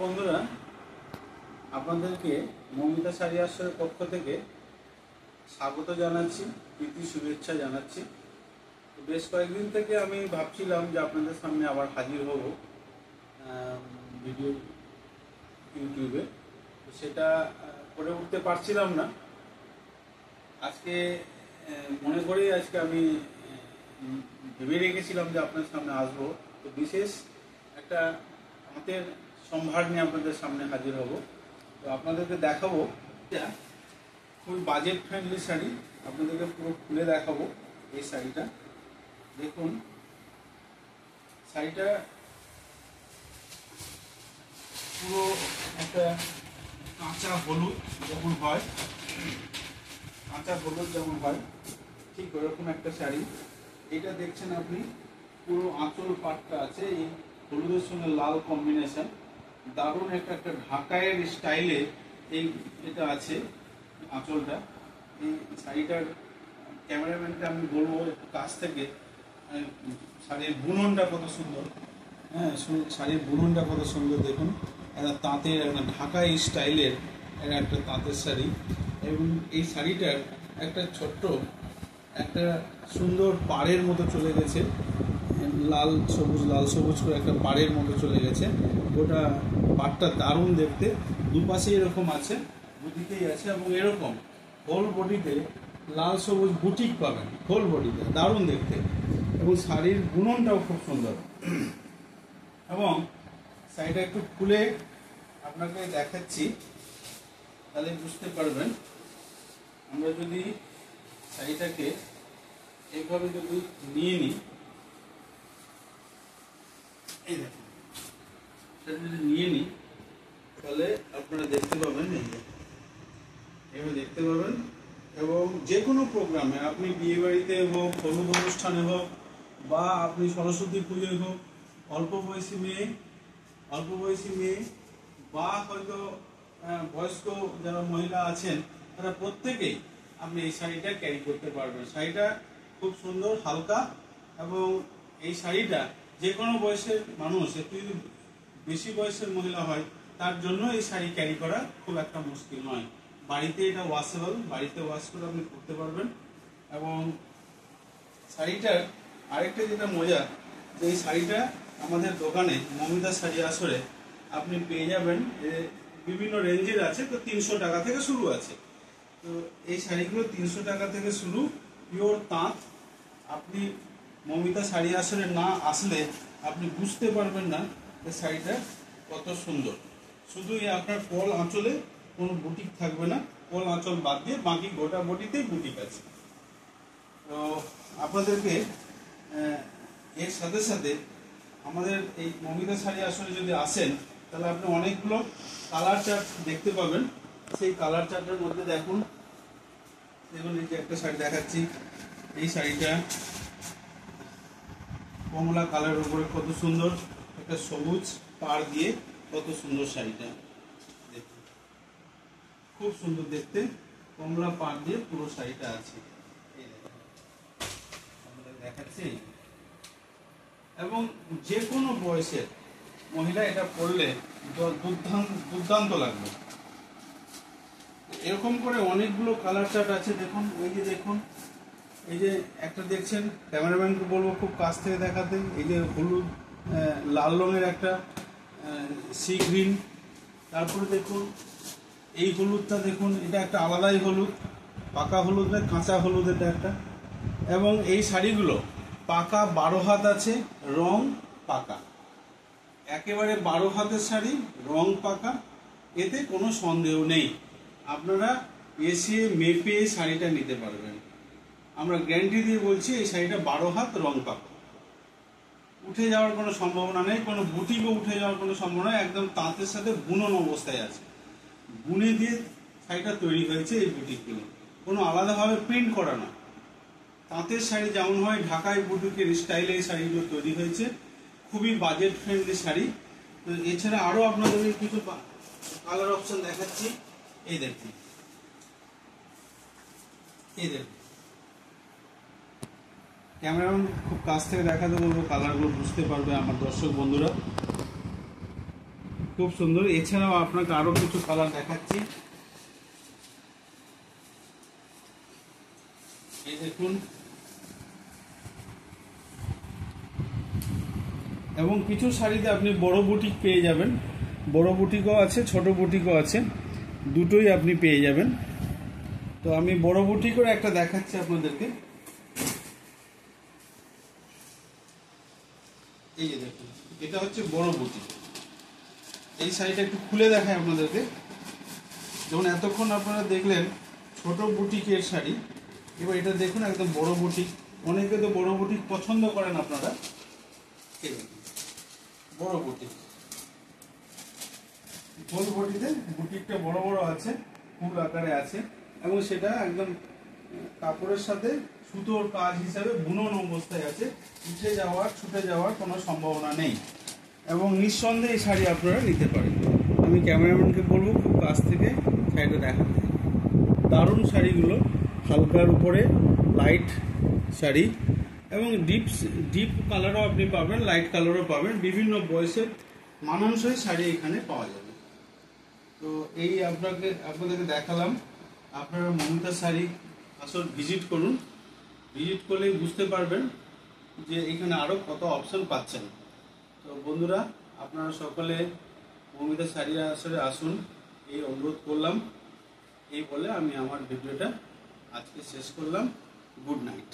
বন্ধুরা, আপনাদেরকে মৌমিতা শাড়ি আসরের পক্ষ থেকে স্বাগত জানাচ্ছি, প্রীতি শুভেচ্ছা জানাচ্ছি। বেশ কয়েকদিন থেকে আমি ভাবছিলাম যে আপনাদের সামনে আবার হাজির হব ভিডিও ইউটিউবে, সেটা করে উঠতে পারছিলাম না। আজকে মনে করেই আজকে আমি ভেবে রেখেছিলাম যে আপনার সামনে আসবো। তো বিশেষ একটা হাতের সম্ভার নিয়ে আপনাদের সামনে হাজির হব। তো আপনাদেরকে দেখাবো, এটা খুবই বাজেট ফ্রেন্ডলি শাড়ি। আপনাদেরকে পুরো খুলে দেখাবো এই শাড়িটা। দেখুন, শাড়িটা পুরো একটা কাঁচা হলুদ যেমন হয়, ঠিক ওরকম একটা শাড়ি। এটা দেখছেন আপনি, পুরো আঁচল পাটটা আছে এই হলুদের সঙ্গে লাল কম্বিনেশন, দারুণ একটা ঢাকাইয়ের স্টাইলে এই এটা আছে আঁচলটা। এই শাড়িটার ক্যামেরাম্যানকে আমি বলবো একটু কাছ থেকে, শাড়ির বুননটা কত সুন্দর। হ্যাঁ, শাড়ির বুননটা কত সুন্দর দেখুন। একটা তাঁতের, একটা ঢাকাই স্টাইলের একটা তাঁতের শাড়ি। এবং এই শাড়িটার একটা ছোট্ট একটা সুন্দর পাড়ের মতো চলে গেছে, লাল সবুজ করে একটা পাড়ের মতো চলে গেছে। গোটা পাড়টা দারুণ দেখতে, দুপাশে এরকম আছে, দুদিকেই আছে। এবং এরকম হোল বডিতে লাল সবুজ বুটিক পাবেন, হোল বডিতে দারুণ দেখতে। এবং শাড়ির বুননটাও খুব সুন্দর। এবং শাড়িটা একটু খুলে আপনাকে দেখাচ্ছি, তাহলে বুঝতে পারবেন। আমরা যদি শাড়িটাকে এইভাবে যদি নিয়ে নিই, এই দেখুন, সেটা যদি নিয়ে নিই তাহলে আপনারা দেখতে পাবেন, এইভাবে দেখতে পাবেন। এবং যে কোনো প্রোগ্রামে, আপনি বিয়ে বাড়িতে হোক, হলুদ অনুষ্ঠানে হোক, বা আপনি সরস্বতী পুজোয় হোক, অল্প বয়সী মেয়ে বা হয়তো বয়স্ক যারা মহিলা আছেন, তারা প্রত্যেকেই আপনি এই শাড়িটা ক্যারি করতে পারবেন। শাড়িটা খুব সুন্দর, হালকা। এবং এই শাড়িটা যে কোনো বয়সের মানুষ, একটু যদি বেশি বয়সের মহিলা হয়, তার জন্য এই শাড়ি ক্যারি করা খুব একটা মুশকিল নয়। বাড়িতে এটা ওয়াশেবল, বাড়িতে ওয়াশ করে আপনি করতে পারবেন। এবং শাড়িটার আরেকটা যেটা মজা, যে এই শাড়িটা আমাদের দোকানে মৌমিতা শাড়ি আসরে আপনি পেয়ে যাবেন, বিভিন্ন রেঞ্জের আছে। তো 300 টাকা থেকে শুরু আছে। তো এই শাড়িগুলো 300 টাকা থেকে শুরু, পিওর তাঁত। আপনি মৌমিতা শাড়ি আসরে না আসলে আপনি বুঝতে পারবেন না এই শাড়িটা কত সুন্দর। শুধু এই আপনার কল আঁচলে কোনো বুটিক থাকবে না, কল আঁচল বাদ দিয়ে বাকি গোটা বডিতেই বুটিক আছে। তো আপনাদেরকে এর সাথে সাথে আমাদের এই মৌমিতা শাড়ি আসরে যদি আসেন, তাহলে আপনি অনেকগুলো কালার চার্ট দেখতে পাবেন। সেই কালার চার্টের মধ্যে দেখুন, এই যে একটা শাড়ি দেখাচ্ছি, এই শাড়িটা কমলা কালারের উপরে কত সুন্দর একটা সবুজ পাড় দিয়ে, কত সুন্দর শাড়িটা দেখুন, খুব সুন্দর দেখতে, কমলা পাড় দিয়ে পুরো শাড়িটা আছে, দেখাচ্ছি। এবং যে কোনো বয়সের মহিলা এটা পরলে দুর্দান্ত লাগবে। এরকম করে অনেকগুলো কালার চার্ট আছে দেখুন। এই যে দেখুন, এই যে একটা দেখছেন, ক্যামেরাম্যানকে বলবো খুব কাছ থেকে দেখাতে। এই যে হলুদ লাল রঙের একটা সি গ্রিন। তারপরে দেখুন এই হলুদটা দেখুন, এটা একটা আলাদাই হলুদ, পাকা হলুদ না, কাঁচা হলুদ এটা একটা। এবং এই শাড়িগুলো পাকা 12 হাত আছে, রং পাকা, একেবারে 12 হাতের শাড়ি, রং পাকা, এতে কোনো সন্দেহ নেই। আপনারা এসে মেপে শাড়িটা নিতে পারবেন। আমরা গ্যারান্টি দিয়ে বলছি, এই শাড়িটা 12 হাত, রং পাকা, উঠে যাওয়ার কোনো সম্ভাবনা নেই, কোনো বুটিকও উঠে যাওয়ার কোনো সম্ভাবনা নেই। একদম তাঁতের সাথে বুনন অবস্থায় আছে, বুনে দিয়ে শাড়িটা তৈরি হয়েছে। এই বুটিকগুলো কোনো আলাদাভাবে প্রিন্ট করা না। তাঁতের শাড়ি যেমন হয়, ঢাকাই বুটিকের স্টাইলে এই শাড়িগুলো তৈরি হয়েছে। খুবই বাজেট ফ্রেন্ডলি শাড়ি। তো এছাড়া আরও আপনাদের কিছু কালার অপশন দেখাচ্ছি। এই দেখুন, ক্যামেরাম্যান খুব কাছ থেকে দেখাতে বলবো, কালারগুলো বুঝতে পারবে আমার দর্শক বন্ধুরা। খুব সুন্দর। এছাড়াও আপনাকে আরো কিছু কালার দেখাচ্ছি। এই দেখুন, এবং কিছু শাড়িতে আপনি বড় বুটিক পেয়ে যাবেন, বড় বুটিকও আছে, ছোট বুটিকও আছে, দুটোই আপনি পেয়ে যাবেন। তো আমি বড় বুটিকের একটা দেখাচ্ছি আপনাদেরকে। এই যে দেখুন, এটা হচ্ছে বড় বুটিক। এই শাড়িটা একটু খুলে দেখায় আপনাদেরকে। যেমন এতক্ষণ আপনারা দেখলেন ছোট বুটিকের শাড়ি, এবার এটা দেখুন একদম বড় বুটিক। অনেকে তো বড় বুটিক পছন্দ করেন আপনারা। এই দেখুন বড় বুটিক, গোল বটিতে বুটিকটা বড় বড় আছে, ফুল আকারে আছে, এবং সেটা একদম কাপড়ের সাথে সুতোর কাজ হিসাবে বুনন অবস্থায় আছে। উঠে যাওয়ার ছুটে যাওয়ার কোনো সম্ভাবনা নেই, এবং নিঃসন্দেহে এই শাড়ি আপনারা নিতে পারেন। আমি ক্যামেরাম্যানকে বলবো খুব কাছ থেকে শাড়িটা দেখাতে। দারুণ শাড়িগুলো, হালকার উপরে লাইট শাড়ি, এবং ডিপ কালারও আপনি পাবেন, লাইট কালারও পাবেন, বিভিন্ন বয়সের মানানসই শাড়ি এখানে পাওয়া যাবে। তো এই আপনাদেরকে দেখালাম। আপনারা মমিতা শাড়ি আসল ভিজিট করুন, ভিজিট করলেই বুঝতে পারবেন যে এখানে আরও কত অপশন পাচ্ছেন। তো বন্ধুরা, আপনারা সকলে মমিতা শাড়ি আসলে আসুন, এই অনুরোধ করলাম। এই বলে আমি আমার ভিডিওটা আজকে শেষ করলাম। Good night.